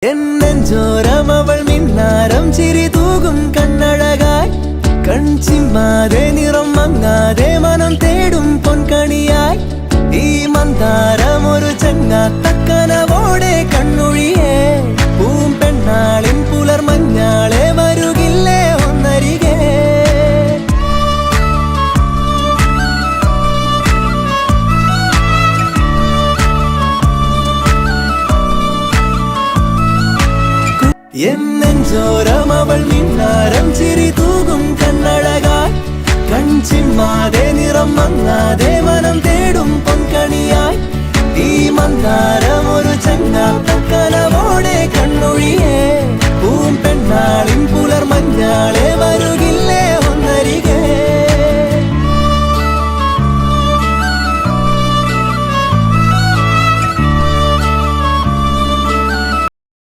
എന്നഞ്ചോരം അവൾ മിന്നാരം ചിരി തൂകും കണ്ണഴകായി കൺചിമ്മാതെ നിറം മങ്ങാതെ മനം തേടും പൊൻകണിയായി ഈ മന്ദാരം ഒരു ചങ്ങാത്തക്കനവോടെ കണ്ണൊഴിയേ പൂമ്പെണ്ണാളിൻ പുലർ മഞ്ഞാളെ വരുകില്ലേ ഒന്നരികെ എന്നഞ്ചോരം അവൾ മിന്നാരം ചിരി തൂകും കണ്ണഴകായി കൺചിമ്മാതെ നിറം മങ്ങാതെ മനം തേടും പൊൻകണിയായി ഈ മന്ദാരം ഒരു ചങ്ങാത്തക്കനവോടെ